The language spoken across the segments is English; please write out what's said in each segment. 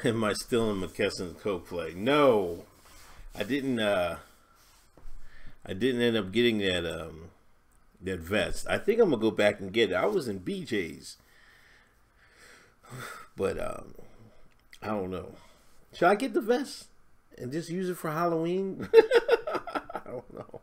Am I still in McKesson's co-play? No, I didn't. I didn't end up getting that vest. I think I'm gonna go back and get it. I was in BJ's, but I don't know. Should I get the vest and just use it for Halloween? I don't know.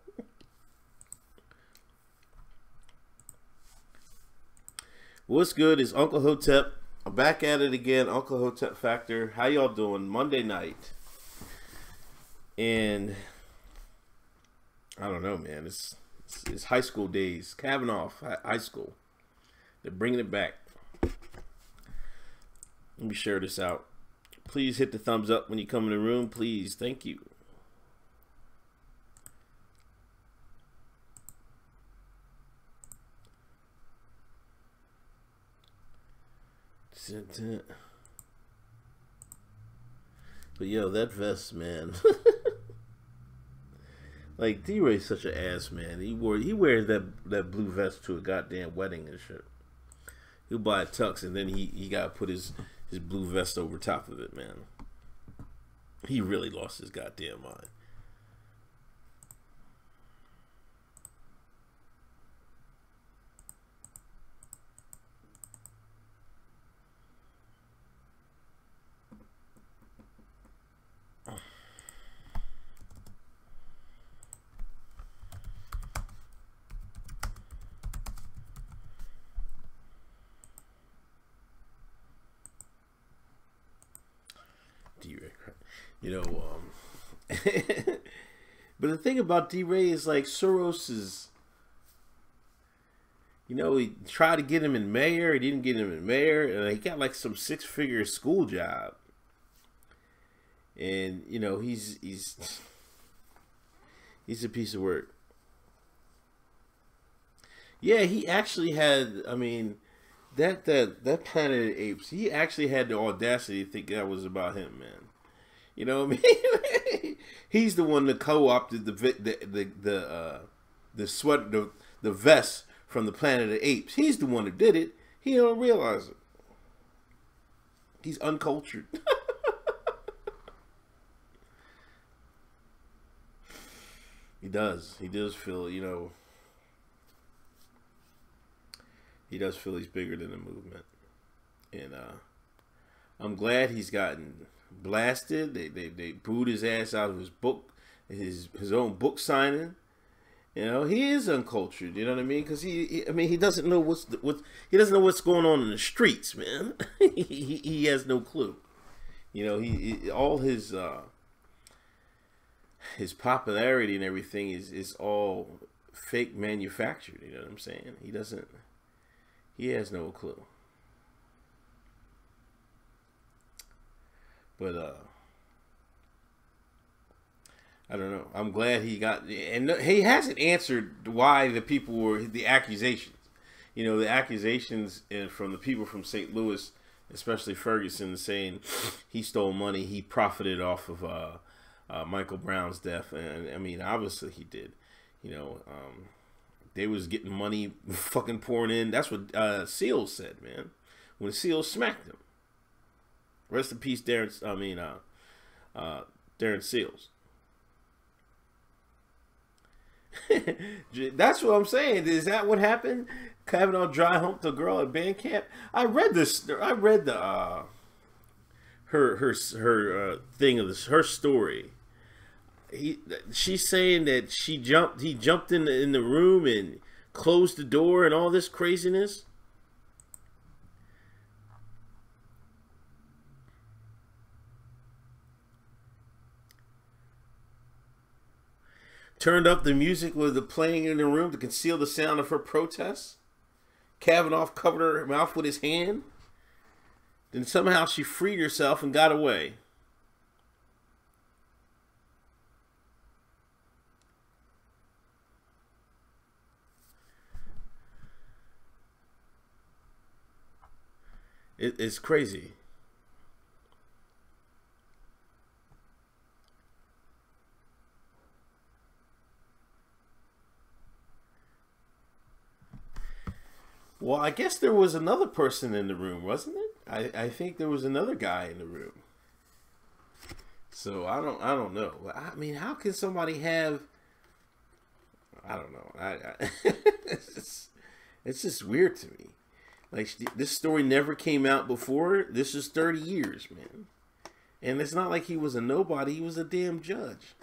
What's good is Uncle Hotep. I'm back at it again. Uncle Hotep Factor. How y'all doing? Monday night. And I don't know, man. It's high school days. Kavanaugh high school. They're bringing it back. Let me share this out. Please hit the thumbs up when you come in the room. Please. Thank you. But yo, that vest, man. Like D-Ray's such an ass, man. He wears that blue vest to a goddamn wedding and shit. He'll buy a tux and then he gotta put his blue vest over top of it, man. He really lost his goddamn mind. D-Ray, you know, but the thing about D-Ray is like Soros is, you know, he tried to get him in mayor, he didn't get him in mayor, and he got like some 6-figure school job, and you know he's a piece of work. Yeah, he actually had. I mean, that Planet of the Apes. He actually had the audacity to think that was about him, man. You know what I mean? He's the one that co-opted the vest from the Planet of the Apes. He's the one that did it. He don't realize it. He's uncultured. He does. He does feel, you know. He does feel he's bigger than the movement, and I'm glad he's gotten blasted. They booed his ass out of his book, his own book signing. You know, he is uncultured. You know what I mean? Because he doesn't know he doesn't know what's going on in the streets, man. he has no clue. You know, all his popularity and everything is all fake manufactured. You know what I'm saying? He has no clue. But I don't know. I'm glad he got, and he hasn't answered why the people were the accusations. You know, the accusations from the people from St. Louis, especially Ferguson, saying he stole money, he profited off of Michael Brown's death, and I mean, obviously he did. You know, they was getting money fucking pouring in. That's what Seals said, man. When Seals smacked him. Rest in peace, Darren. Darren Seals. That's what I'm saying. Is that what happened? Kavanaugh dry humped a girl at band camp. I read this. I read the her thing of this, her story. She's saying that he jumped in the room and closed the door and all this craziness. Turned up the music with the playing in the room to conceal the sound of her protests. Kavanaugh covered her mouth with his hand. Then somehow she freed herself and got away. It's crazy. Well, I guess there was another person in the room, wasn't it? I think there was another guy in the room. So I don't know. I mean, how can somebody have? I don't know. It's just weird to me. Like, this story never came out before. This is 30 years, man. And it's not like he was a nobody. He was a damn judge.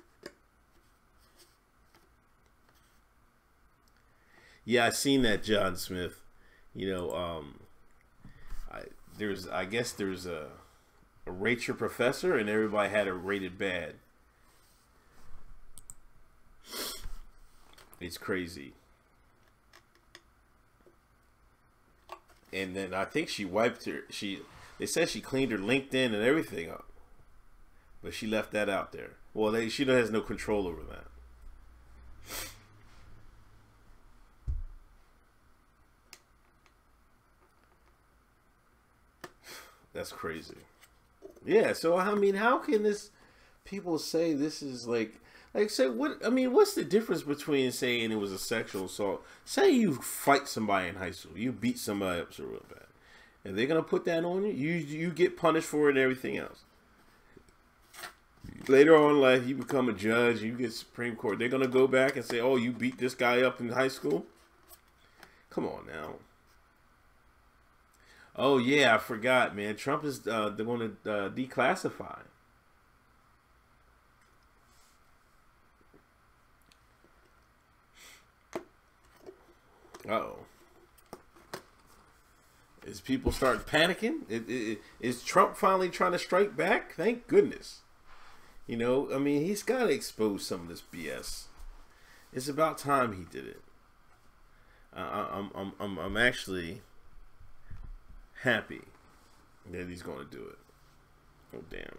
Yeah, I seen that, John Smith. You know, I guess there's a rate your professor, and everybody had it rated bad. It's crazy. And then I think she wiped her. They said she cleaned her LinkedIn and everything up, but she left that out there. Well, she has no control over that. That's crazy. Yeah. So I mean, how can this people say this is like say what? I mean, what's the difference between saying it was a sexual assault? Say you fight somebody in high school, you beat somebody up so real bad, and they're gonna put that on you. You get punished for it and everything else. Later on in life, you become a judge, you get Supreme Court. They're gonna go back and say, "Oh, you beat this guy up in high school." Come on now. Oh yeah, I forgot, man. Trump is they're going to declassify. Uh-oh. Is people start panicking? Is Trump finally trying to strike back? Thank goodness. You know, I mean, he's got to expose some of this BS. It's about time he did it. I'm actually happy that he's going to do it. Oh damn!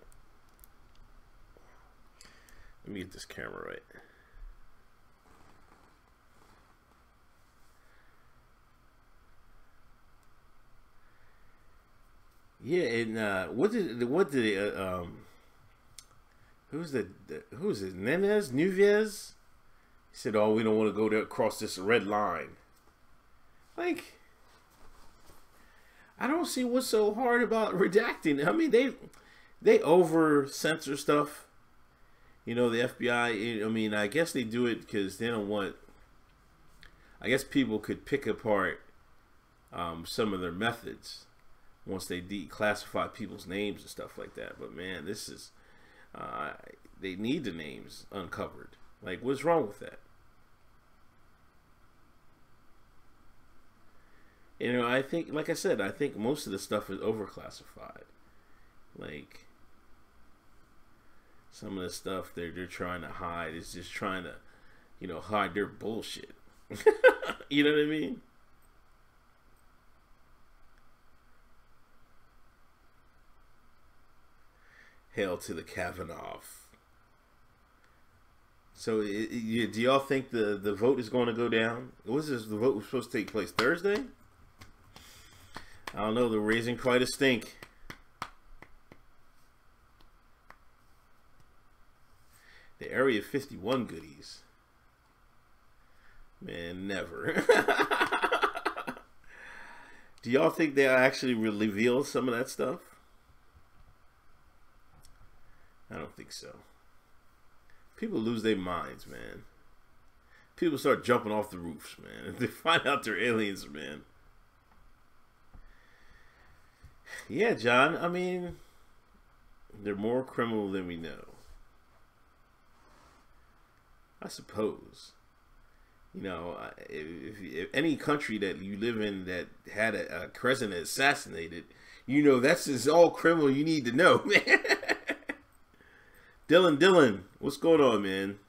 Let me get this camera right. Yeah, and what did who's it? Nunez? He said, "Oh, we don't want to go there across this red line." Like, I don't see what's so hard about redacting. I mean, they over censor stuff. You know, the FBI. I mean, I guess they do it because they don't want. I guess people could pick apart some of their methods once they declassify people's names and stuff like that. But man, this is they need the names uncovered. Like, what's wrong with that? You know, I think, like I said, I think most of the stuff is overclassified. Like, some of the stuff they're trying to hide is just trying to, you know, hide their bullshit. You know what I mean? Hail to the Kavanaugh. So, do y'all think the vote is going to go down? Was this the vote was supposed to take place Thursday? I don't know. They're raising quite a stink. The Area 51 goodies. Man, never. Do y'all think they'll actually reveal some of that stuff? I don't think so. People lose their minds, man. People start jumping off the roofs, man. They find out they're aliens, man. Yeah, John, I mean, they're more criminal than we know. I suppose. You know, if any country that you live in that had a president assassinated, you know, that's just all criminal you need to know, man. Dylan, what's going on, man?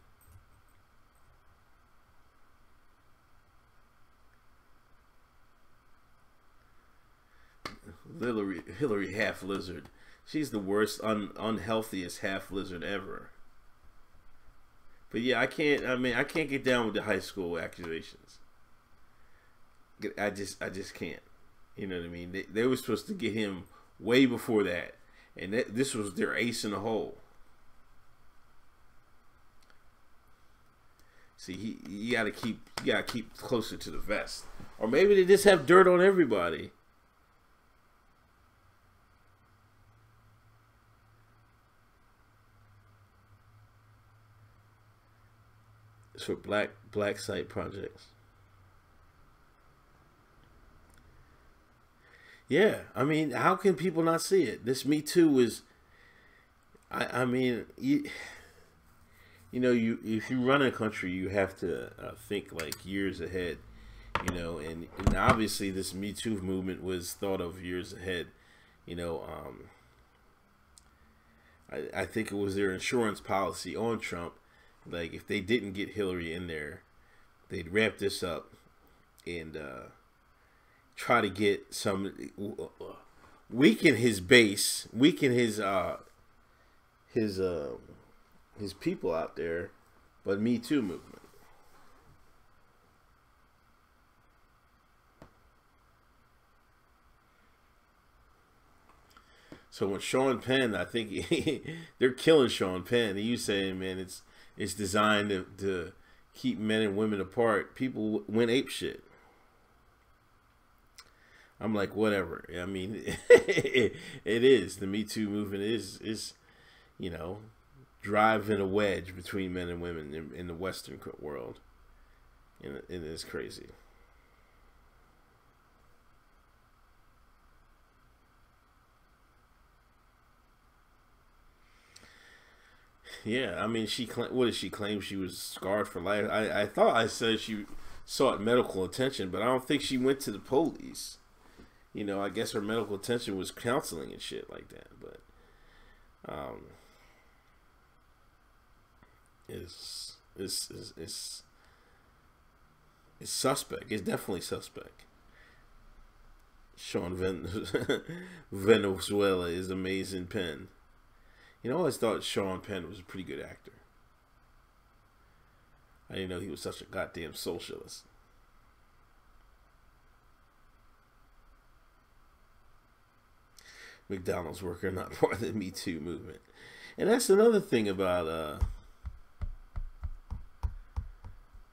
Hillary half lizard. She's the worst, unhealthiest half lizard ever. But yeah, I can't get down with the high school accusations. I just can't. You know what I mean? They were supposed to get him way before that, and this was their ace in the hole. See, you gotta keep closer to the vest, or maybe they just have dirt on everybody. for black site projects. Yeah, I mean, how can people not see it? This Me Too was, I mean, you if you run a country, you have to think like years ahead, and obviously this Me Too movement was thought of years ahead, you know. I think it was their insurance policy on Trump, like if they didn't get Hillary in there, they'd ramp this up and try to get some weaken his base, weaken his people out there, but Me Too movement. So when Sean Penn, I think they're killing Sean Penn. And you saying, man, it's designed to keep men and women apart. People went ape shit. I'm like, whatever. I mean, it is. The Me Too movement is driving a wedge between men and women in the Western world. And it's crazy. Yeah, I mean, what did she claim? She was scarred for life. I thought I said she sought medical attention, but I don't think she went to the police. I guess her medical attention was counseling and shit like that. But it's suspect. It's definitely suspect. Sean Venezuela is amazing Penn. I always thought Sean Penn was a pretty good actor. I didn't know he was such a goddamn socialist. McDonald's worker not part of the Me Too movement. And that's another thing about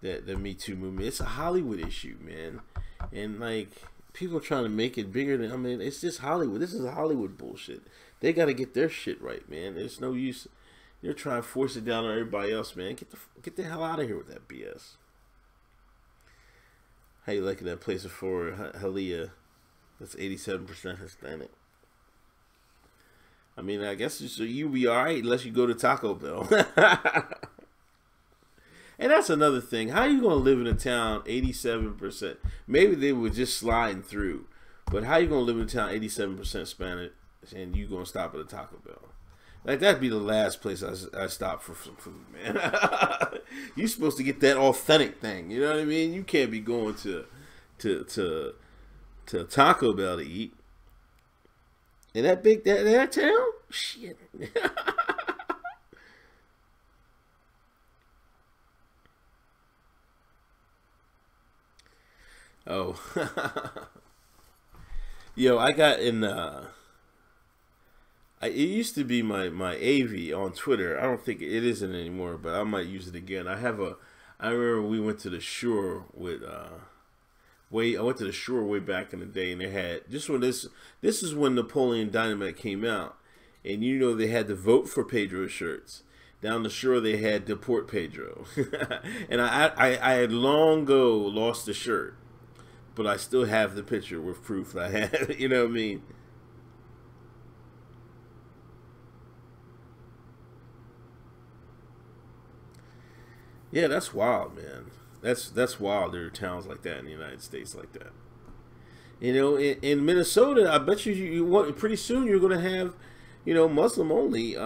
the Me Too movement. It's a Hollywood issue, man. And like people are trying to make it bigger than, I mean, it's just Hollywood. This is Hollywood bullshit. They got to get their shit right, man. There's no use. They're trying to force it down on everybody else, man. Get the hell out of here with that BS. How you liking that place for Halia? That's 87% Hispanic. I mean, I guess so you be all right unless you go to Taco Bell. And that's another thing. How are you going to live in a town 87%? Maybe they were just sliding through. But how are you going to live in a town 87% Spanish and you going to stop at a Taco Bell? Like, that'd be the last place I stop for some food, man. You're supposed to get that authentic thing. You know what I mean? You can't be going to Taco Bell to eat. In that town? Shit. Oh. Yo, I got in it used to be my AV on Twitter. I don't think it isn't anymore, but I might use it again. I remember we went to the shore with I went to the shore way back in the day, and they had this is when Napoleon Dynamite came out, and they had to vote for Pedro shirts. Down the shore they had Deport Pedro. And I had long ago lost the shirt, but I still have the picture with proof that I had. You know what I mean? Yeah, that's wild, man. That's wild. There are towns like that in the United States like that. In Minnesota, I bet you want pretty soon you're going to have, Muslim only,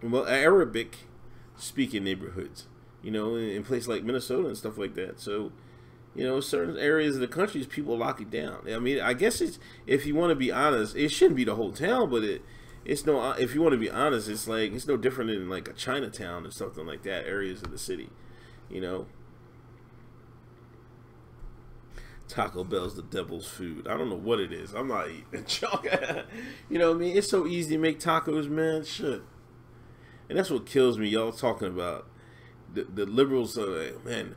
Arabic speaking neighborhoods. In places like Minnesota and stuff like that. So, certain areas of the country, people lock it down. I mean, I guess if you want to be honest, it shouldn't be the whole town, but it's no. If you want to be honest, it's no different than like a Chinatown or something like that. Areas of the city, Taco Bell's the devil's food. I don't know what it is. I'm not eating junk. You know what I mean? It's so easy to make tacos, man. Shit. And that's what kills me. Y'all talking about the liberals. Man,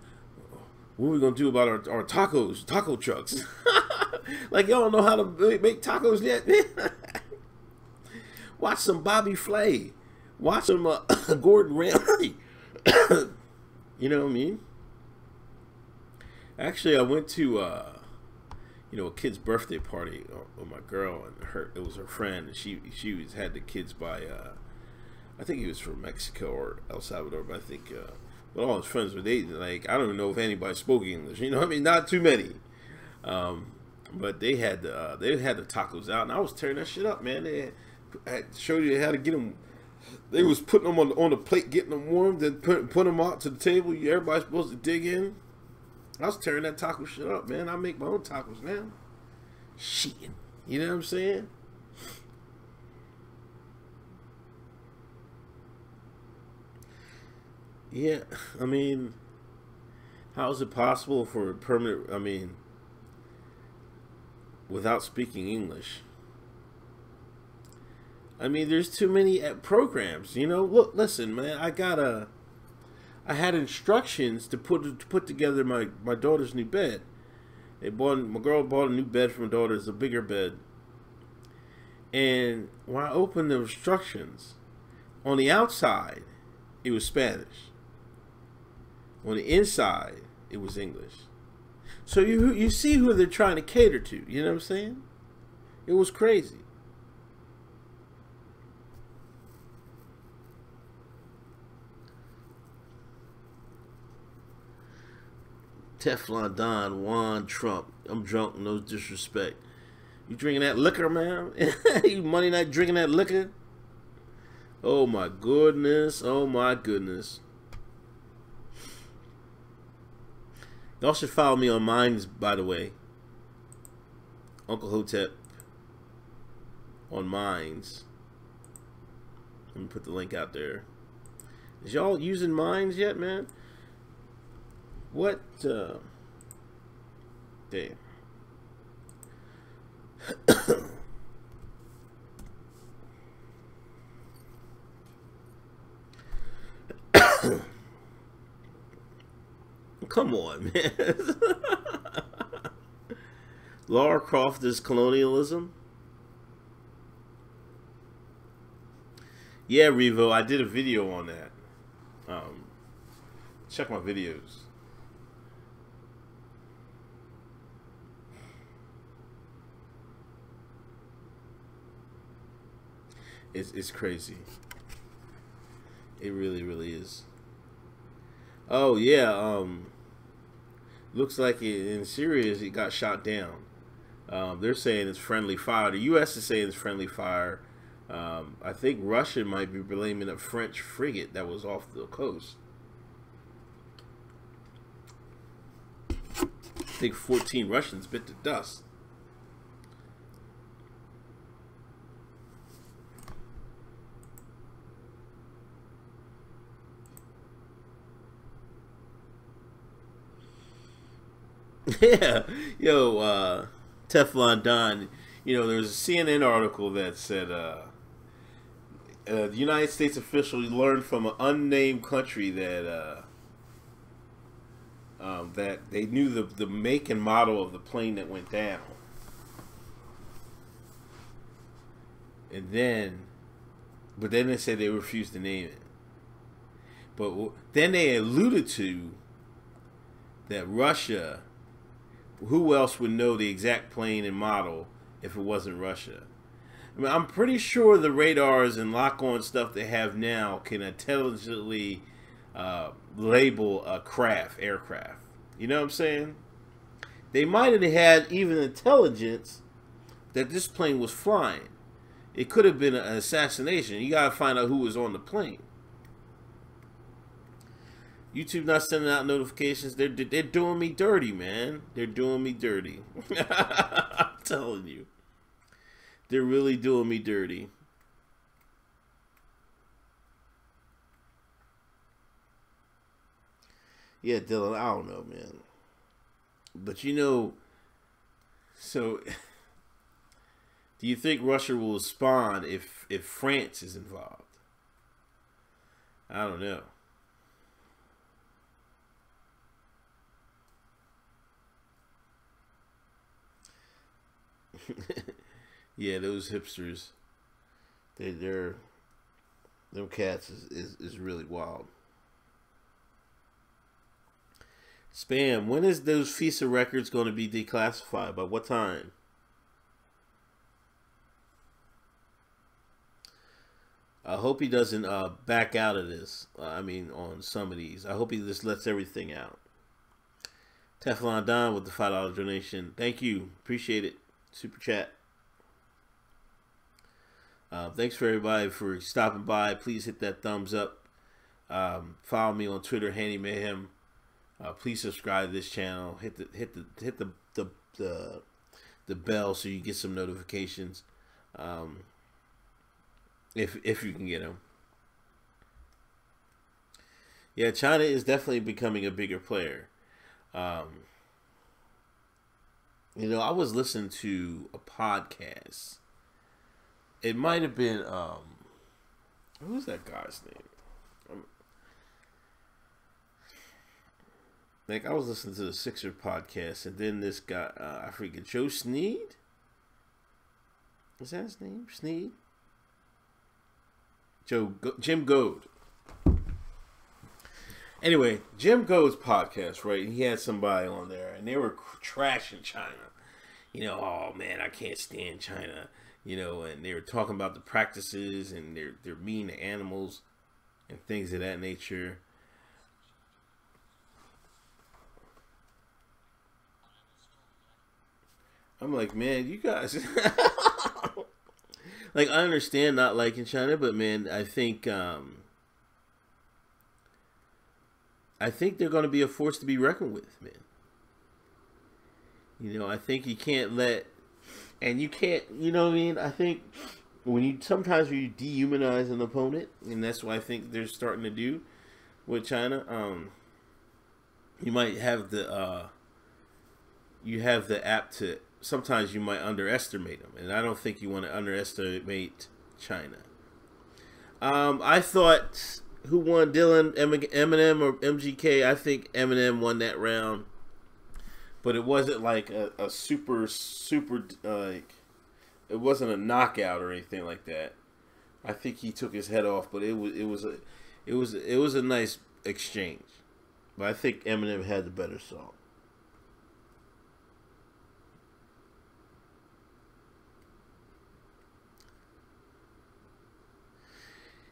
what are we gonna do about our tacos, taco trucks? Like y'all don't know how to make tacos yet. Watch some Bobby Flay. Watch some Gordon Ramsay. You know what I mean? Actually, I went to a kid's birthday party with my girl, and it was her friend, and had the kids by I think he was from Mexico or El Salvador, but I think but all his friends were like, I don't even know if anybody spoke English. You know what I mean? Not too many. But they had the tacos out, and I was tearing that shit up, man. They had showed you how to get them. They was putting them on the plate, getting them warm, then put them out to the table. Everybody's supposed to dig in. I was tearing that taco shit up, man. I make my own tacos now. Shit. You know what I'm saying? Yeah, I mean, how is it possible for a permanent, I mean, without speaking English? I mean, there's too many programs, you know? Look, listen, man, I had instructions to put together my daughter's new bed. My girl bought a new bed for my daughter. It's a bigger bed. And when I opened the instructions, on the outside, it was Spanish. On the inside, it was English. So you see who they're trying to cater to. You know what I'm saying? It was crazy. Teflon Don, Juan Trump. I'm drunk, no disrespect. You drinking that liquor, man? You Monday night drinking that liquor? Oh my goodness. Oh my goodness. Y'all should follow me on Minds, by the way. Uncle Hotep on Minds. Let me put the link out there. Is y'all using Minds yet, man? What? Damn. Come on, man. Lara Croft is colonialism. Yeah, Revo, I did a video on that. Check my videos. It's crazy. It really, really is. Oh yeah. Looks like in Syria it got shot down. They're saying it's friendly fire. The U.S. is saying it's friendly fire. I think Russia might be blaming a French frigate that was off the coast. I think 14 Russians bit to dust. Yeah, yo, Teflon Don. There was a CNN article that said the United States officials learned from an unnamed country that that they knew the make and model of the plane that went down, and but then they said they refused to name it. But then they alluded to that Russia. Who else would know the exact plane and model if it wasn't Russia? I mean, I'm pretty sure the radars and lock-on stuff they have now can intelligently label a aircraft. You know what I'm saying? They might have had even intelligence that this plane was flying. It could have been an assassination. You gotta find out who was on the plane. YouTube not sending out notifications. They're doing me dirty, man. They're doing me dirty. I'm telling you. They're really doing me dirty. Yeah, Dylan, I don't know, man. But so do you think Russia will respond if France is involved? I don't know. Yeah, those hipsters, they're them cats is really wild. Spam, when is those FISA records going to be declassified? By what time? I hope he doesn't back out of this. I mean, on some of these. I hope he just lets everything out. Teflon Don with the $5 donation. Thank you. Appreciate it. Super chat. Thanks for everybody for stopping by. Please hit that thumbs up. Follow me on Twitter, Handy Mayhem. Please subscribe to this channel. Hit the bell so you get some notifications. If you can get them. Yeah, China is definitely becoming a bigger player. You know, I was listening to a podcast. It might have been who's that guy's name? Like, I was listening to the Sixer podcast, and then this guy, I forget, Joe Sneed? Is that his name? Sneed? Jim Goad. Anyway, Jim Goad's podcast, right? He had somebody on there, and they were trashing China. You know, oh man, I can't stand China. You know, and they were talking about the practices, and they're mean to animals and things of that nature. I'm like, man, you guys. Like, I understand not liking China, but man, I think they're going to be a force to be reckoned with, man. You know, I think you can't let, and you can't, you know what I mean? I think sometimes when you dehumanize an opponent, and that's what I think they're starting to do with China, you might have the app to, sometimes you might underestimate them, and I don't think you want to underestimate China. I thought, who won, Dylan, Eminem or MGK? I think Eminem won that round, but it wasn't like a super like, it wasn't a knockout or anything like that. I think he took his head off, but it was a nice exchange. But I think Eminem had the better song.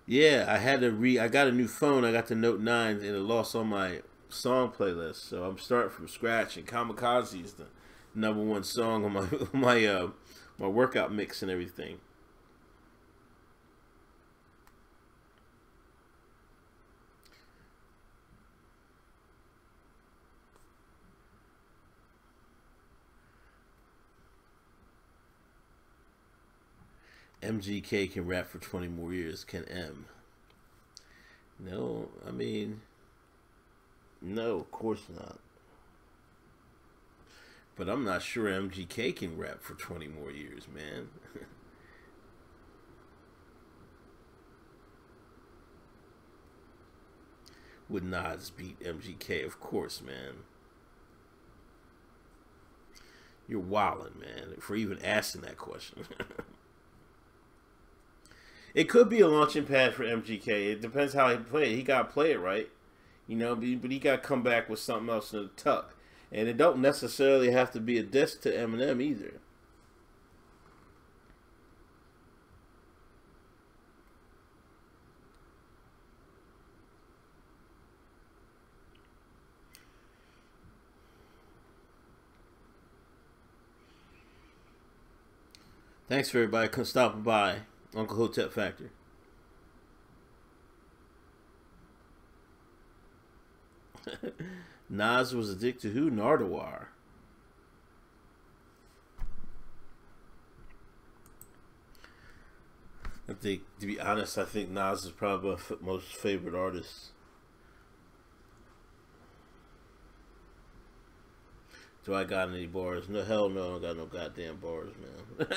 Yeah, I got a new phone. I got the Note 9, and it lost on my song playlist. So I'm starting from scratch, and Kamikaze is the #1 song on my workout mix and everything. MGK can rap for 20 more years. Can M? No, I mean, no, of course not. But I'm not sure MGK can rap for 20 more years, man. Would Nas beat MGK? Of course, man. You're wildin', man, for even asking that question. It could be a launching pad for MGK. It depends how he play it. He got to play it right. You know, but he got to come back with something else in the tuck. And it don't necessarily have to be a diss to Eminem either. Thanks for everybody stopping by. Uncle Hotep Factor. Nas was addicted to who? Nardwuar. I think, to be honest, I think Nas is probably my most favorite artist. Do I got any bars? No, hell no, I don't got no goddamn bars, man.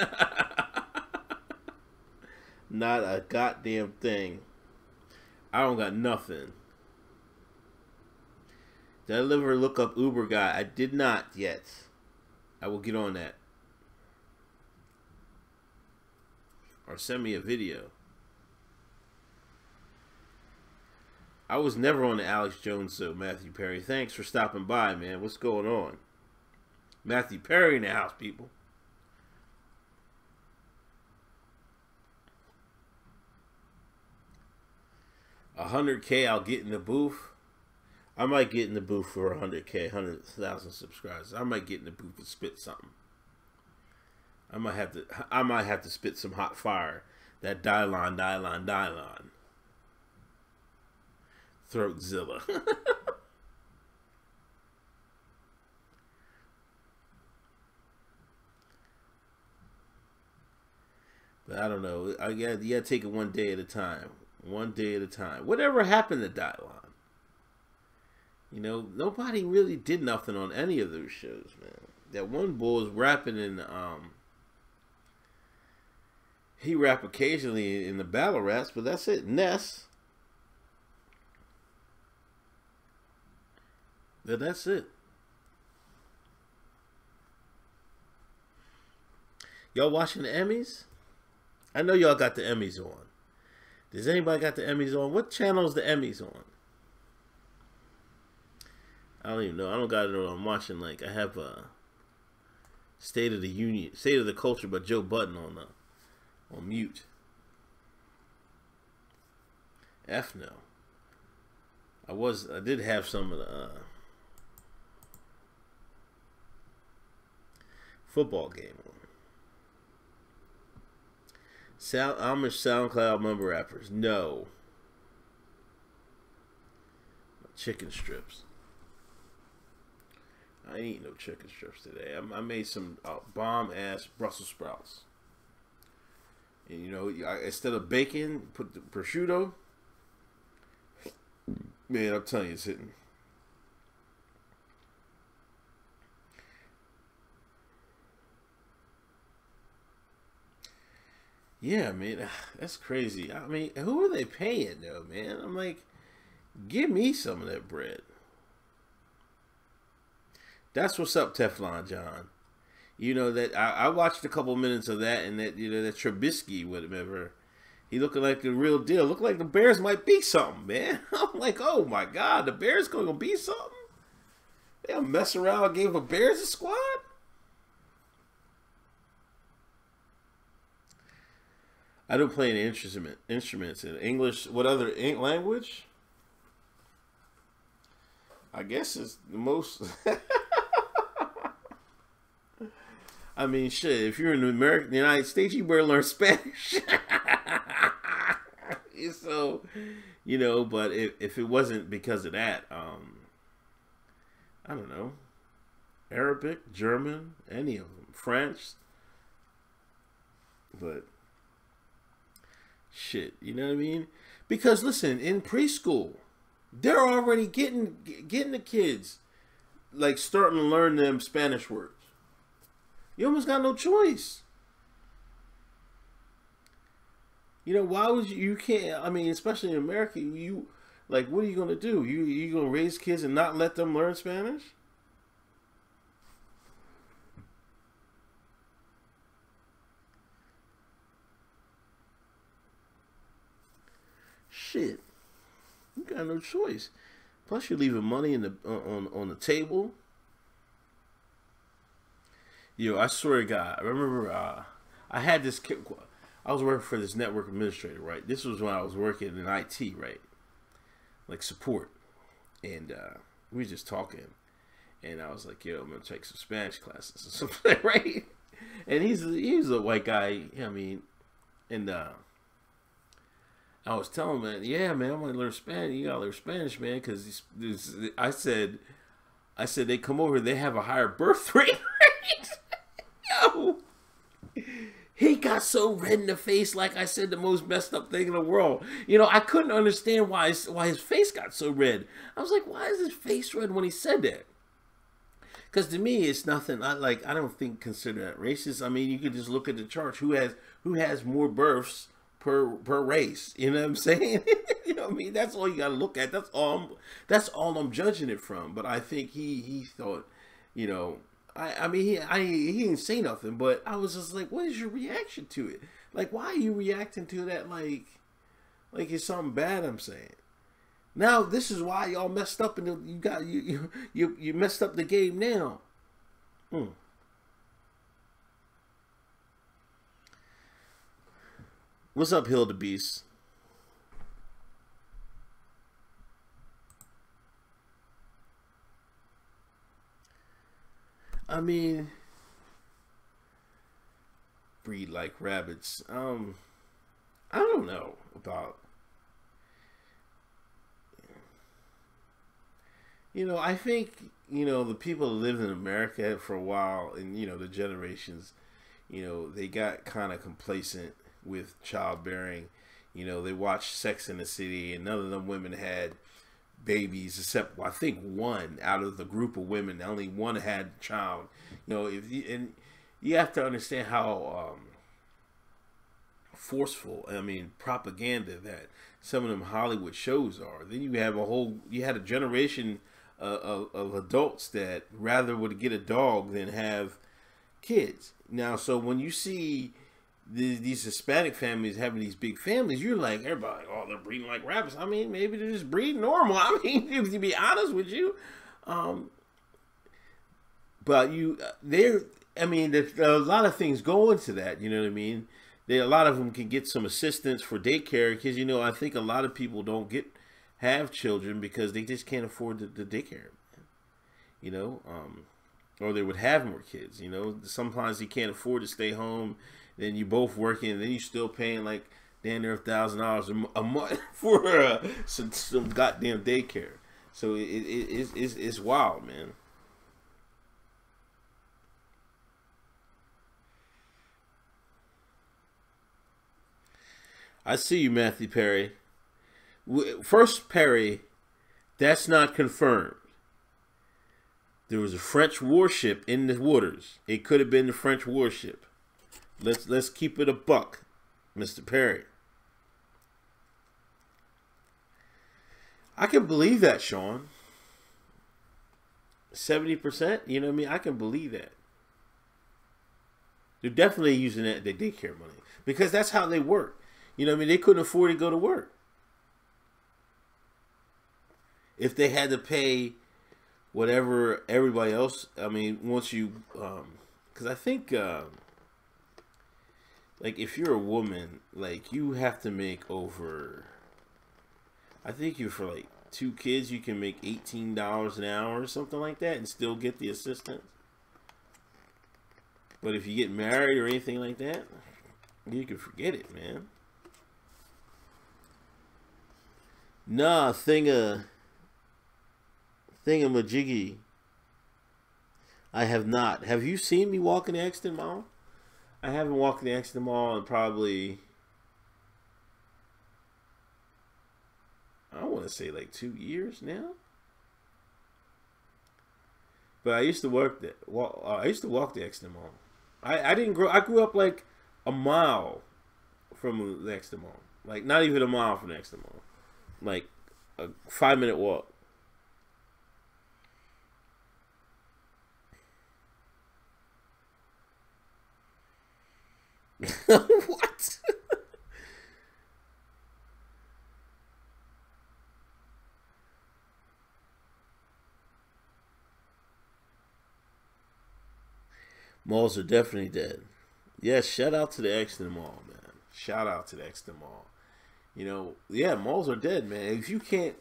Not a goddamn thing. I don't got nothing. Did I ever look up Uber guy? I did not yet. I will get on that. Or send me a video. I was never on the Alex Jones show, Matthew Perry. Thanks for stopping by, man. What's going on? Matthew Perry in the house, people. $100K, I'll get in the booth. I might get in the booth for $100K, 100,000 subscribers. I might get in the booth and spit something. I might have to spit some hot fire. That Dylon. Throatzilla. But I don't know. You gotta take it one day at a time. One day at a time. Whatever happened to Dylon? You know, nobody really did nothing on any of those shows, man. That one bull was rapping in he rap occasionally in the battle raps, but that's it. Ness. But that's it. Y'all watching the Emmys? I know y'all got the Emmys on. Does anybody got the Emmys on? What channel is the Emmys on? I don't even know. I don't got it on. I'm watching, like, I have State of the Union, State of the Culture by Joe Budden on mute. F no. I did have some of the football game on. Amish SoundCloud member rappers. No. Chicken strips. I ain't eating no chicken strips today. I made some bomb ass Brussels sprouts. And you know, instead of bacon, put the prosciutto. Man, I'm telling you, it's hitting. Yeah, man, that's crazy. I mean, who are they paying, though, man? I'm like, give me some of that bread. That's what's up, Teflon John. You know that I watched a couple minutes of that, and that, you know, that Trubisky, whatever, he looking like the real deal. Look like the Bears might be something, man. I'm like, oh my God, the Bears gonna be something? They'll mess around and give a Bears a squad? I don't play any instruments in English. What other language? I guess it's the most. I mean, shit. If you're in the United States, you better learn Spanish. So, you know. But if it wasn't because of that, I don't know. Arabic, German, any of them, French. But. Shit, you know what I mean? Because listen, in preschool, they're already getting the kids like starting to learn them Spanish words. You almost got no choice. You know, why would you can't? I mean, especially in America, you like, what are you gonna do? You gonna raise kids and not let them learn Spanish? Shit, you got no choice. Plus, you're leaving money in the on the table. Yo, I swear to God, I remember I had this kid. I was working for this network administrator, right? This was when I was working in IT, right? Like support, and we were just talking, and I was like, "Yo, I'm gonna take some Spanish classes or something," right? And he's a white guy. I mean, and I was telling him, man, yeah, man, I want to learn Spanish. You gotta learn Spanish, man, because I said they come over, they have a higher birth rate. Yo, he got so red in the face, like I said, the most messed up thing in the world. You know, I couldn't understand why his face got so red. I was like, why is his face red when he said that? Because to me, it's nothing. I don't consider that racist. I mean, you could just look at the charts. Who has more births per race? You know what I'm saying? You know what I mean? That's all you got to look at. That's all I'm judging it from. But I think he thought, you know, I mean, he didn't say nothing, but I was just like, what is your reaction to it? Like, why are you reacting to that like it's something bad I'm saying? Now this is why y'all messed up, and you messed up the game now. Hmm. What's up, Hilda Beast? I mean, breed like rabbits. I don't know about. I think the people that lived in America for a while, and the generations, they got kind of complacent with childbearing. They watched Sex in the City, and none of them women had babies except I think one out of the group of women. Only one had a child. And you have to understand how forceful, propaganda that some of them Hollywood shows are. Then you had a generation of adults that rather would get a dog than have kids. Now, so when you see these Hispanic families having these big families, you're like, everybody, oh, they're breeding like rabbits. Maybe they're just breeding normal. To be honest with you, but there's a lot of things go into that. You know what I mean? A lot of them can get some assistance for daycare because I think a lot of people don't have children because they just can't afford the daycare. Or they would have more kids. Sometimes you can't afford to stay home. Then you both working, and then you still paying like damn near $1,000 a month for some goddamn daycare. So it's wild, man. I see you, Matthew Perry. First, Perry, that's not confirmed. There was a French warship in the waters. It could have been the French warship. Let's keep it a buck, Mr. Perry. I can believe that, Sean. 70%, you know what I mean? I can believe that. They're definitely using that their daycare money because that's how they work. You know what I mean? They couldn't afford to go to work. If they had to pay whatever everybody else, once you, because I think, like if you're a woman, like you have to make over, I think you for like 2 kids, you can make $18 an hour or something like that and still get the assistance. But if you get married or anything like that, you can forget it, man. Nah, thingamajiggy. I have not. Have you seen me walk in the Exton Mall? I haven't walked in the Exton Mall in probably, I want to say like 2 years now. But I used to work there. Well, I used to walk the Exton Mall. I didn't grow. I grew up like a mile from the Exton Mall. Like not even a mile from the Exton Mall. Like a 5-minute walk. What? Malls are definitely dead. Yes, shout out to the Exton Mall, man. Shout out to the Exton Mall. Yeah, malls are dead, man. If you can't,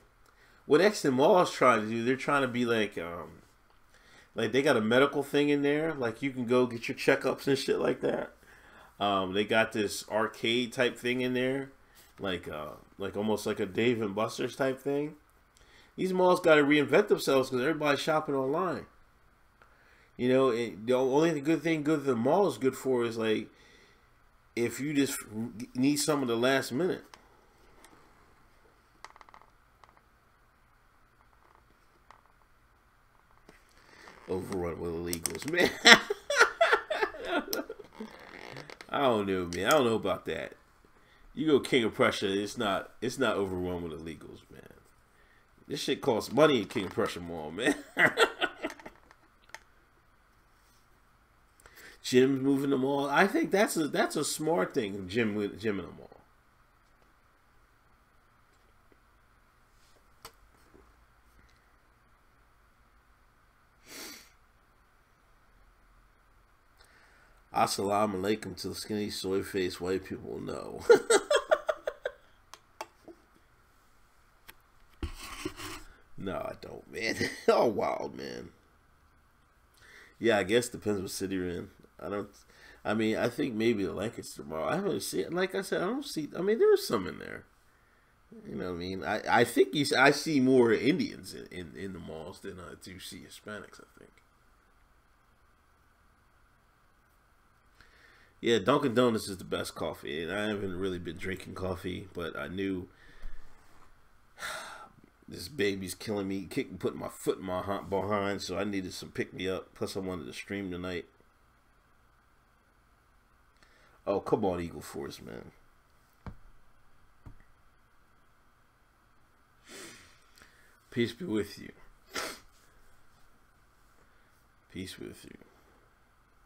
what Exton Mall is trying to do, they're trying to be like they got a medical thing in there, like you can go get your checkups and shit like that. They got this arcade type thing in there, like almost like a Dave and Buster's type thing. These malls got to reinvent themselves because everybody's shopping online. The only good the mall is good for is like if you just need some of the last minute. Overrun with illegals, man. I don't know, man. I don't know about that. You go King of Prussia, it's not overrun with illegals, man. This shit costs money in King of Prussia Mall, man. Jim's moving the mall. I think that's a smart thing. Jim in the mall. Assalamu alaikum to the skinny soy faced white people. No. No, I don't, man. Oh, wild, man. Yeah, I guess depends what city you're in. I don't. I mean, I think maybe Lancaster tomorrow. I haven't seen. Like I said, I don't see. I mean, there was some in there. You know what I mean? I think I see more Indians in the malls than I do see Hispanics. I think. Yeah, Dunkin' Donuts is the best coffee, and I haven't really been drinking coffee, but I knew this baby's killing me, putting my foot in my behind, so I needed some pick me up. Plus, I wanted to stream tonight. Oh, come on, Eagle Force, man. Peace be with you. Peace be with you.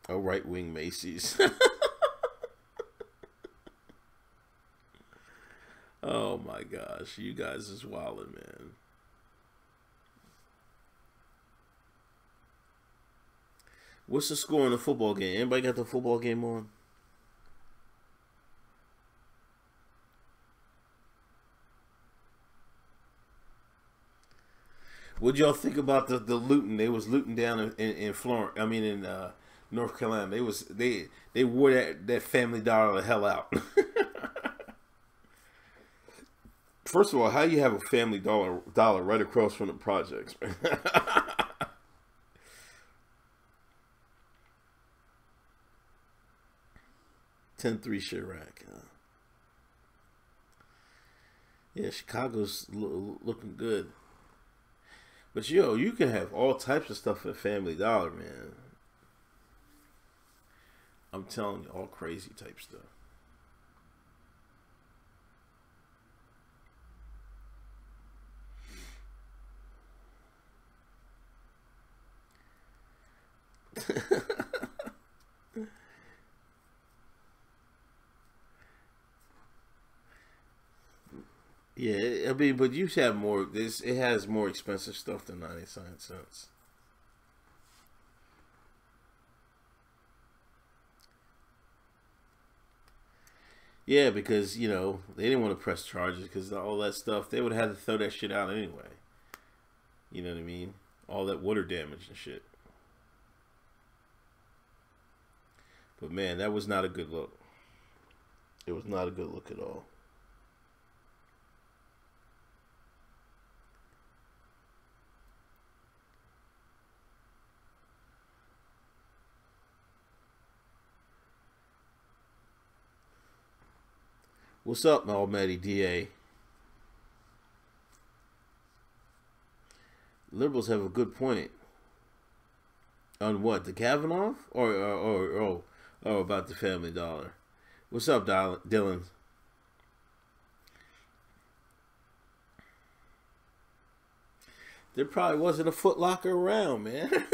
Oh, right wing Macy's. Oh my gosh, you guys is wildin', man. What's the score in the football game? Anybody got the football game on? What'd y'all think about the looting? They was looting down in Florence. I mean in North Carolina. They wore that Family Dollar the hell out. First of all, how you have a Family Dollar right across from the projects, man? 10-3 Chirac. Yeah, Chicago's looking good. But yo, you can have all types of stuff at Family Dollar, man. I'm telling you, all crazy type stuff. Yeah, I mean, but you have more. It has more expensive stuff than 99 cents. Yeah, because they didn't want to press charges because all that stuff they would have had to throw that shit out anyway. You know what I mean? All that water damage and shit. But man, that was not a good look. It was not a good look at all. What's up, my almighty DA? Liberals have a good point. On what? The Kavanaugh? Or about the Family Dollar? What's up, Dylan? There probably wasn't a Foot Locker around, man.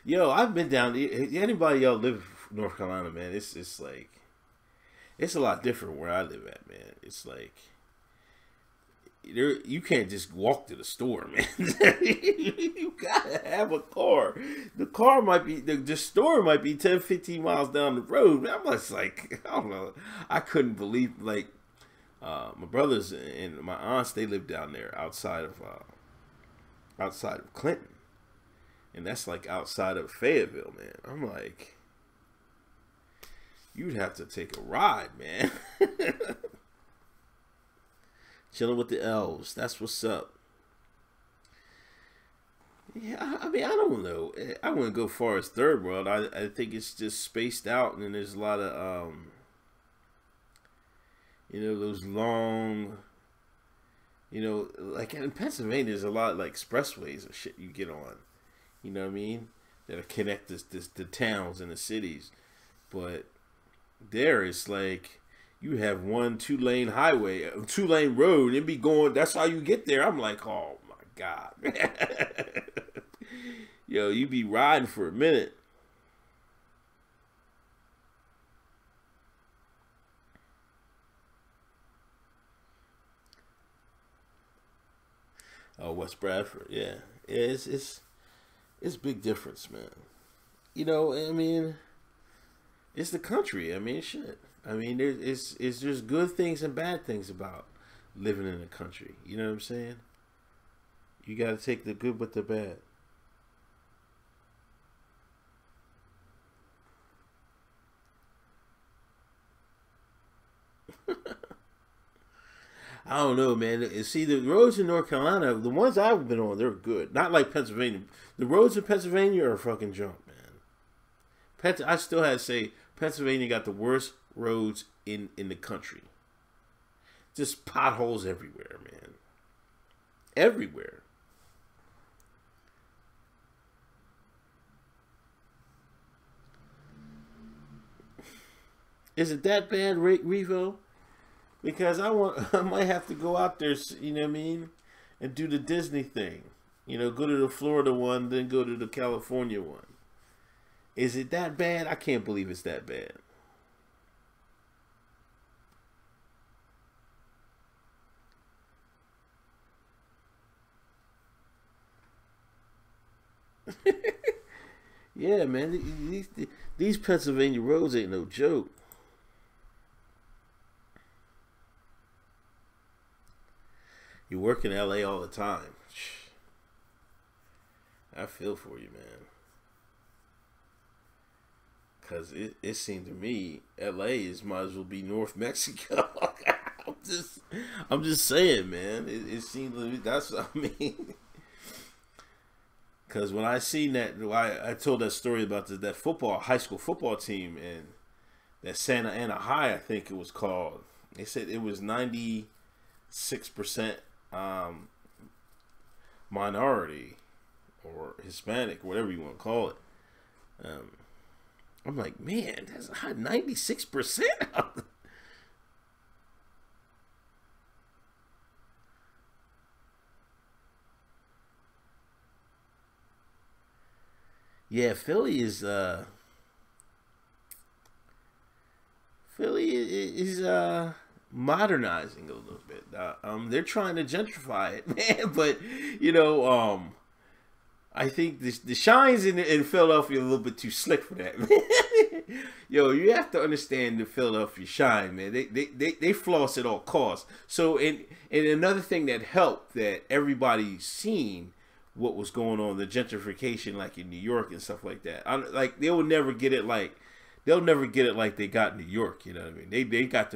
Yo, I've been down. Anybody y'all live in North Carolina, man? It's like it's a lot different where I live at, man. It's like you can't just walk to the store, man. You gotta have a car. The car might be the store might be 10, 15 miles down the road. I'm just like, I don't know. I couldn't believe my brothers and my aunts, they live down there outside of Clinton. And that's like outside of Fayetteville, man. I'm like, you'd have to take a ride, man. Chilling with the elves. That's what's up. Yeah, I mean, I don't know. I wouldn't go far as third world. I think it's just spaced out, and there's a lot of, those long, like in Pennsylvania, there's a lot of like expressways and shit you get on. You know what I mean? That connect the towns and the cities. But there it's like you have 2-lane highway, 2-lane road, and it be going. That's how you get there. I'm like, oh my god, yo, you be riding for a minute. Oh, West Bradford, yeah, it's big difference, man. You know, I mean, it's the country. I mean, shit. I mean, it's just good things and bad things about living in the country. You know what I'm saying? You got to take the good with the bad. I don't know, man. See, the roads in North Carolina, the ones I've been on, they're good. Not like Pennsylvania. The roads in Pennsylvania are a fucking junk, man. I still had to say, Pennsylvania got the worst roads in the country. Just potholes everywhere, man. Everywhere. Is it that bad, Revo? Because I might have to go out there, you know what I mean, and do the Disney thing. You know, go to the Florida one, then go to the California one. Is it that bad? I can't believe it's that bad. Yeah, man, these Pennsylvania roads ain't no joke. You work in LA all the time. I feel for you, man. Cause it seemed to me LA is might as well be North Mexico. I'm just saying, man. It seemed to me that's what I mean. Cause when I seen that, I told that story about that high school football team and that Santa Ana High, I think it was called. They said it was 96% minority or Hispanic, whatever you want to call it. I'm like, man, that's high, 96%. Yeah, Philly is modernizing a little bit. They're trying to gentrify it, man. But you know, I think the shines in Philadelphia are a little bit too slick for that, man. Yo, you have to understand the Philadelphia shine, man. They floss at all costs. So, and another thing that helped that everybody's seen what was going on, the gentrification, like in New York and stuff like that. Like they'll never get it like they got New York. You know what I mean? They got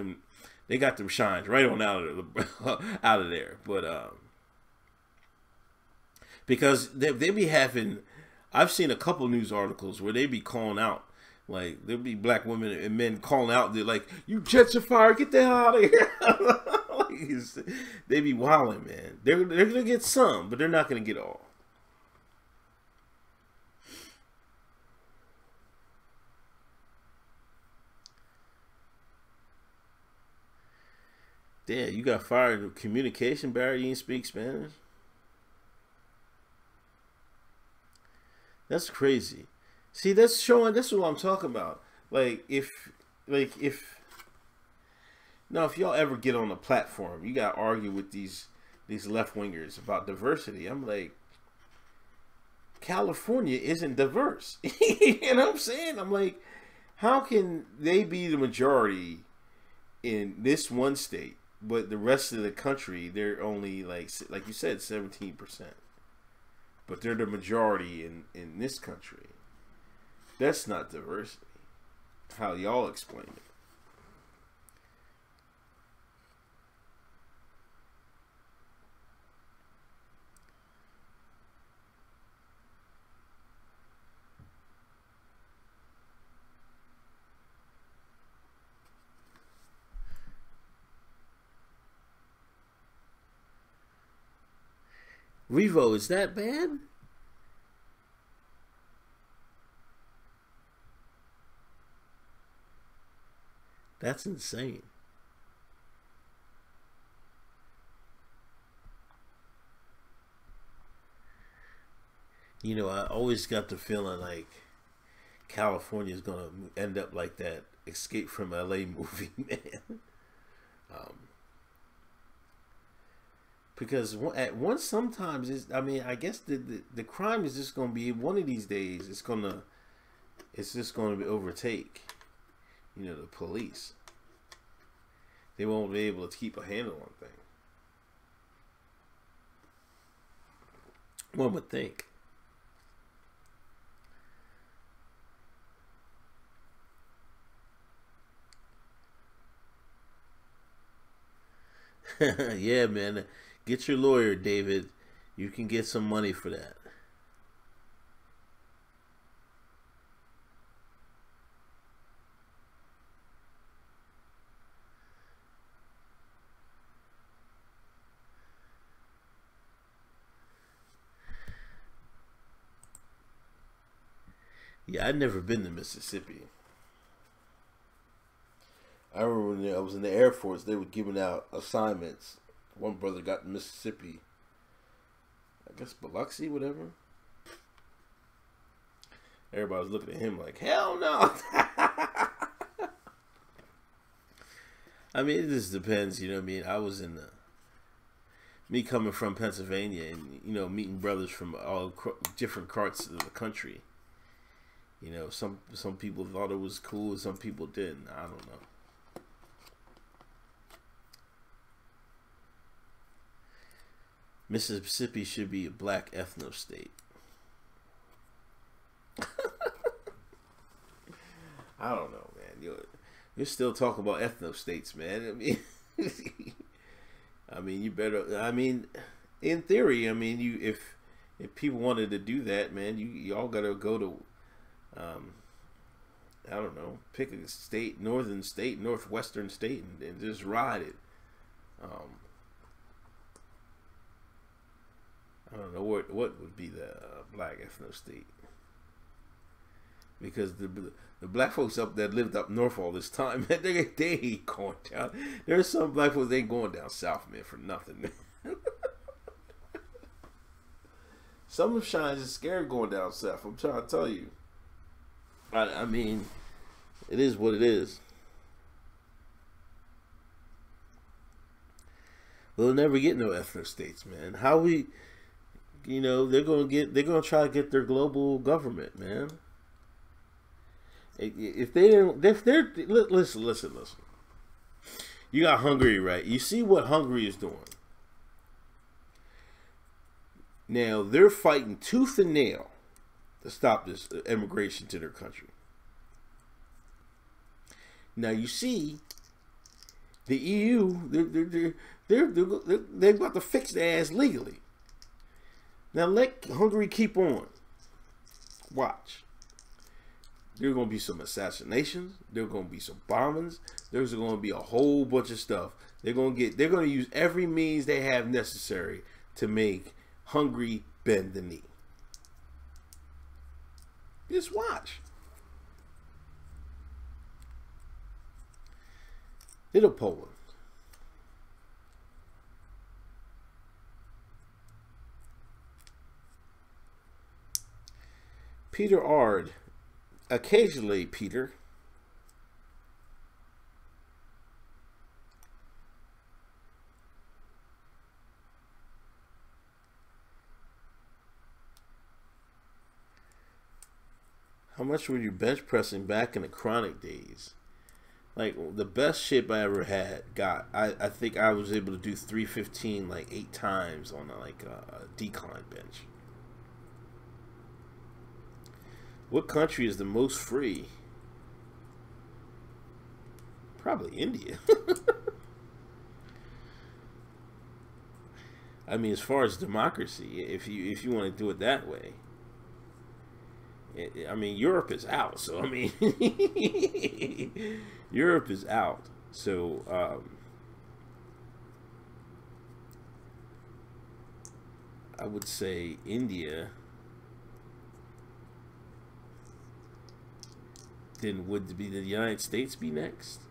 them shines right on out of out of there. But because they be having, I've seen a couple news articles where they be calling out, like there be black women and men calling out, they're like, "You gentrifier, get the hell out of here!" Like, they be wilding, man. They're gonna get some, but they're not gonna get all. Damn, you got fired with communication barrier. You didn't speak Spanish. That's crazy. See, that's showing. That's what I'm talking about. Like if now if y'all ever get on a platform, you got to argue with these left wingers about diversity. I'm like, California isn't diverse. You know what I'm saying? I'm like, how can they be the majority in this one state, but the rest of the country they're only like you said 17%, but they're the majority in this country. That's not diversity. How y'all explain it? Revo, is that bad? That's insane. You know, I always got the feeling like California is gonna end up like that Escape from LA movie, man. Um, because at once sometimes I mean, I guess the crime is just gonna be one of these days. It's gonna it's just going to overtake, the police. They won't be able to keep a handle on things. One would think. Yeah, man. Get your lawyer, David. You can get some money for that. Yeah, I'd never been to Mississippi. I remember when I was in the Air Force, they were giving out assignments. One brother got to Mississippi, I guess Biloxi, whatever. Everybody was looking at him like, hell no. I mean, it just depends, you know what I mean? I was in me coming from Pennsylvania and, meeting brothers from all different parts of the country. Some people thought it was cool, some people didn't. I don't know. Mississippi should be a black ethno state. I don't know, man. You're still talking about ethno states, man. I mean, you better. I mean, in theory, I mean, if people wanted to do that, man, you all gotta go to, I don't know, pick a state, northern state, northwestern state, and just ride it. I don't know what would be the black ethno state, because the black folks up that lived up north all this time, man, they ain't going down. There's some black folks that ain't going down south, man, for nothing, man. Some of shines is scared going down south. I'm trying to tell you. I mean, it is what it is. We'll never get no ethno states, man. How we? They're gonna try to get their global government, man. If they're listen. You got Hungary, right? You see what Hungary is doing. Now they're fighting tooth and nail to stop this immigration to their country. Now you see the EU, they're about to fix their ass legally. Now let Hungary keep on. Watch. There are going to be some assassinations. There are going to be some bombings. There's going to be a whole bunch of stuff. They're going to use every means they have necessary to make Hungary bend the knee. Just watch. Little Poland. Peter Ard. Occasionally, Peter. How much were you bench pressing back in the chronic days? Like, the best shape I ever I think I was able to do 315 like 8 times on a decline bench. What country is the most free? Probably India. I mean, as far as democracy, if you want to do it that way. I mean, Europe is out, so I mean, Europe is out. So I would say India. Then would the United States be next?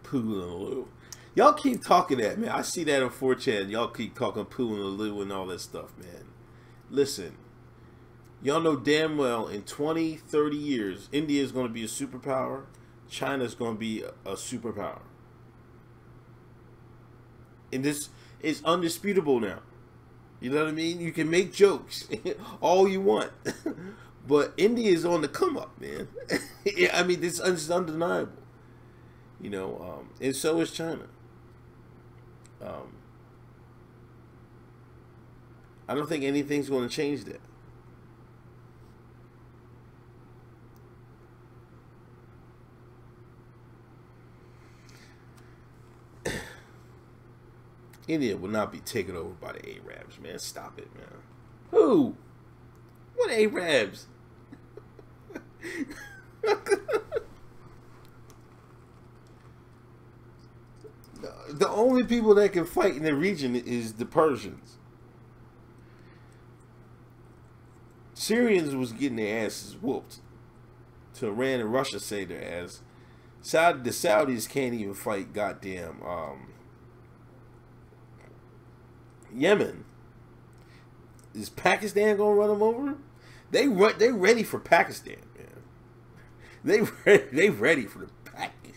Poo. Y'all keep talking that, man. I see that on 4chan. Y'all keep talking poo and the loo and all that stuff, man. Listen. Y'all know damn well in 20, 30 years, India is going to be a superpower. China is going to be a superpower. And this is undisputable now. You know what I mean? You can make jokes all you want. But India is on the come up, man. I mean, this is undeniable. And so is China. Um, I don't think anything's going to change that. India will not be taken over by the Arabs, man. Stop it, man. Who? What Arabs? The only people that can fight in the region is the Persians. Syrians was getting their asses whooped. To Iran and Russia say their ass. The Saudis can't even fight goddamn Yemen. Is Pakistan gonna run them over? They ready for Pakistan, man. They ready for the Pakistan.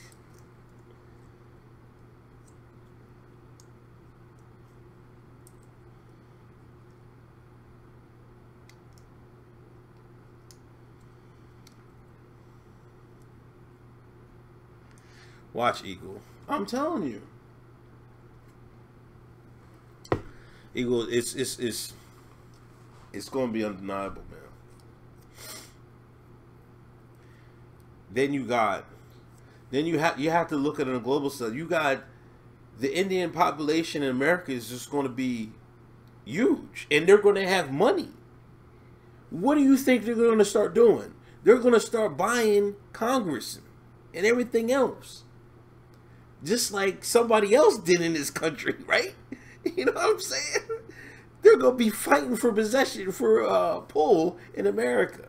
Watch Eagle. I'm telling you. Eagle, it's going to be undeniable, man. Then you have to look at it on a global scale. You got the Indian population in America is just going to be huge, and they're going to have money. What do you think they're going to start doing? They're going to start buying Congress and everything else, just like somebody else did in this country, right? You know what I'm saying? They're going to be fighting for possession, for pull in America.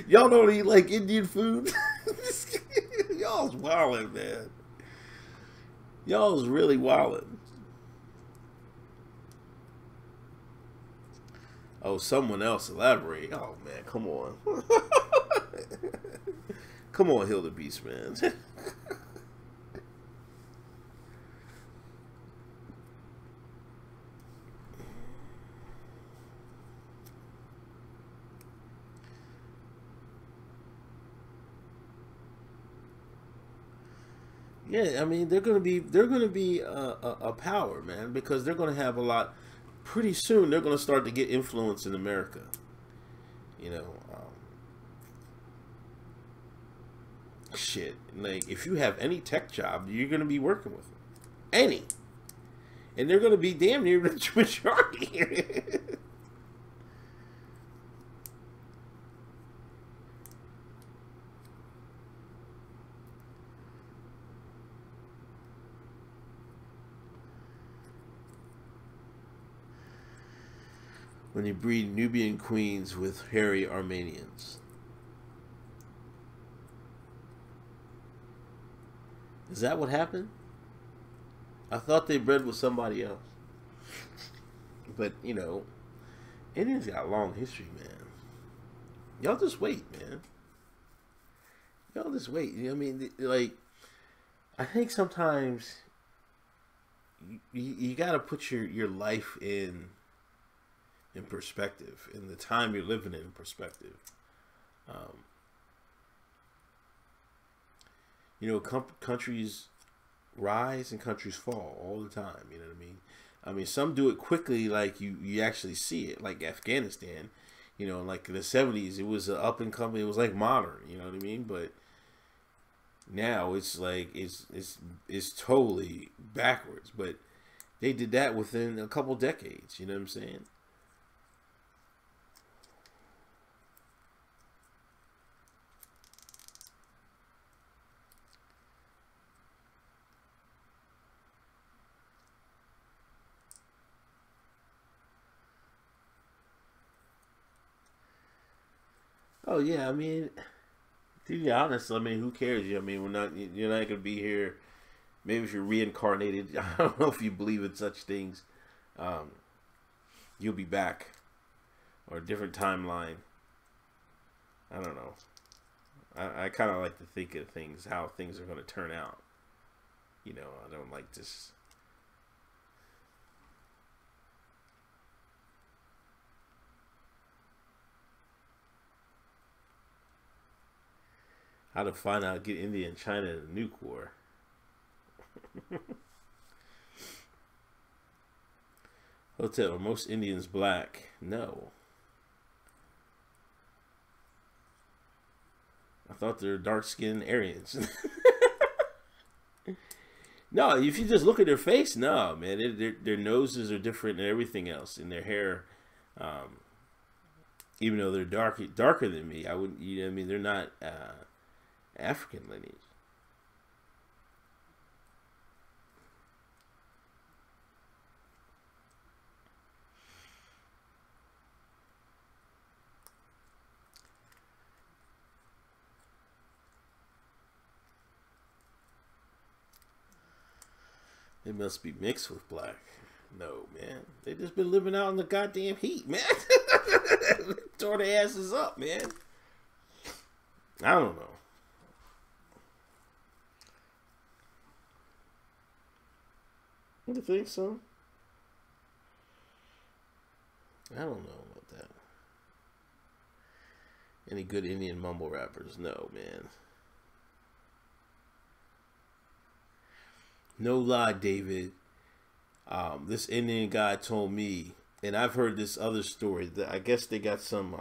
Y'all don't eat like Indian food? Y'all's wildin', man. Y'all's really wildin'. Oh, someone else elaborate. Oh, man, come on. Come on, Hill the Beast, man. Yeah, I mean they're gonna be a power, man, because they're gonna have a lot. Pretty soon, they're gonna start to get influence in America. You know, shit. Like if you have any tech job, you're gonna be working with them. Any, and they're gonna be damn near the majority. When you breed Nubian queens with hairy Armenians. Is that what happened? I thought they bred with somebody else. But, you know, Indians got a long history, man. Y'all just wait, man. Y'all just wait. You know what I mean? Like, I think sometimes you got to put your life in perspective, in the time you're living in perspective. You know, countries rise and countries fall all the time. You know what I mean? I mean, some do it quickly, like you actually see it, like Afghanistan. You know, like in the 70s, it was an up and coming. It was like modern. You know what I mean? But now it's like it's totally backwards. But they did that within a couple decades. You know what I'm saying? Oh yeah, I mean, To be honest, I mean, who cares? I mean, we're not. You're not gonna be here. Maybe if you're reincarnated, I don't know if you believe in such things. Um, you'll be back, or a different timeline. I don't know. I kind of like to think of things, how things are going to turn out. You know, I don't like this. How to find out, get India and China in a nuke war. Hotep, are most Indians black? No. I thought they're dark-skinned Aryans. No, if you just look at their face, no, man. Their noses are different than everything else. And their hair, even though they're darker than me, I wouldn't, you know what I mean? They're not African lineage. They must be mixed with black. No, man. They just been living out in the goddamn heat, man. Tore their asses up, man. I don't know. You think so? I don't know about that. Any good Indian mumble rappers? No, man. No lie, David. This Indian guy told me, and I've heard this other story, that I guess they got some,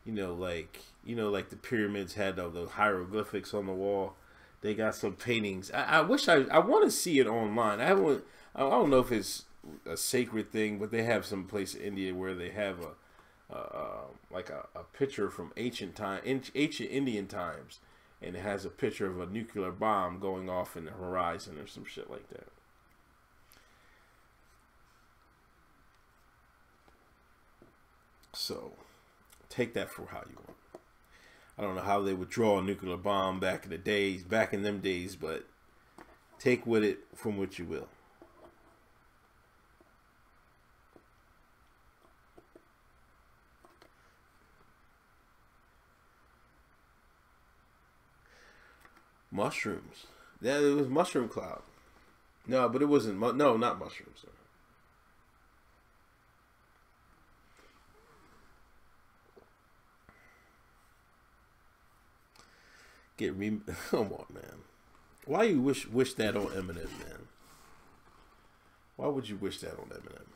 like the pyramids had the hieroglyphics on the wall. They got some paintings. I wish I want to see it online. I don't know if it's a sacred thing, but they have some place in India where they have a picture from ancient Indian times. And it has a picture of a nuclear bomb going off in the horizon or some shit like that. So, take that for how you want. I don't know how they would draw a nuclear bomb back in them days, but take with it from what you will. Mushrooms. Yeah, it was mushroom cloud. No, but it wasn't. No, not mushrooms. Come on, man. Why you wish that on Eminem, man? Why would you wish that on Eminem?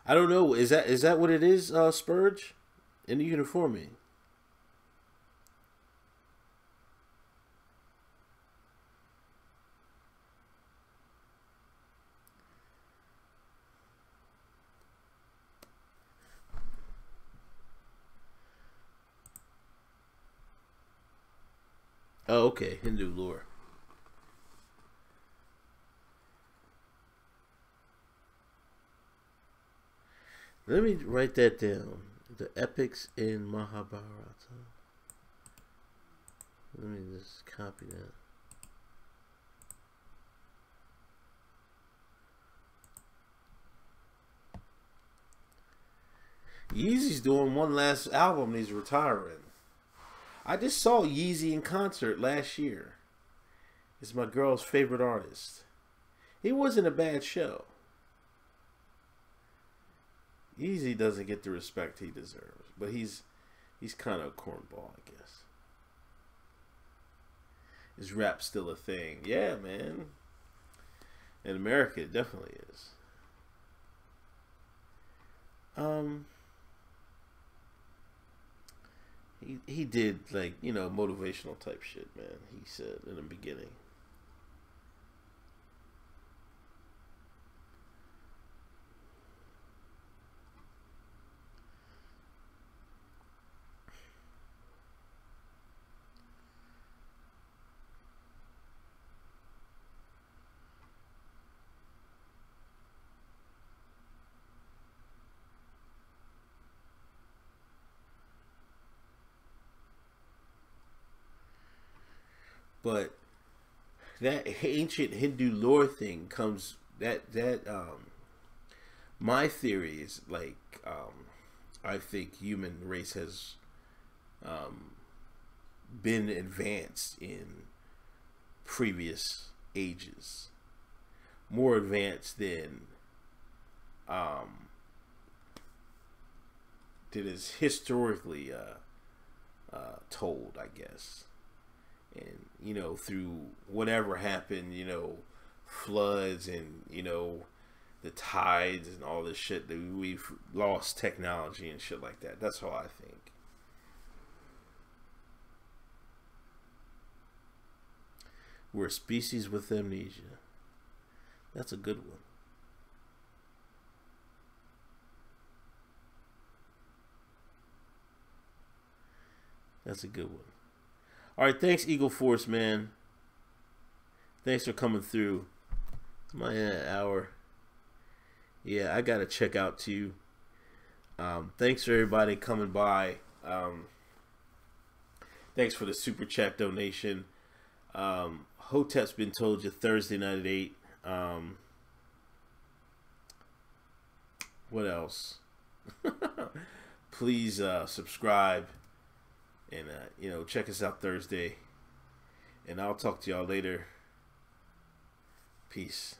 I don't know. Is that what it is, Spurge? In the uniforme. Oh, okay. Hindu lore. Let me write that down. The epics in Mahabharata. Let me just copy that. Yeezy's doing one last album. He's retiring. I just saw Yeezy in concert last year. He's my girl's favorite artist. He wasn't a bad show. Yeezy doesn't get the respect he deserves, but he's kind of a cornball, I guess. Is rap still a thing? Yeah, man. In America, it definitely is. He did, like, motivational type shit, man. He said in the beginning. But that ancient Hindu lore thing comes my theory is like I think human race has been advanced in previous ages, more advanced than is historically told, I guess. And you know, through whatever happened, you know, floods and you know the tides and all this shit, that we've lost technology and shit like that. That's how I think. We're a species with amnesia. That's a good one. That's a good one. All right, thanks, Eagle Force, man. Thanks for coming through. It's my hour. Yeah, I gotta check out too. Thanks for everybody coming by. Thanks for the super chat donation. Hotep's been told you Thursday night at 8. What else? Please subscribe and you know, check us out Thursday. And I'll talk to y'all later. Peace.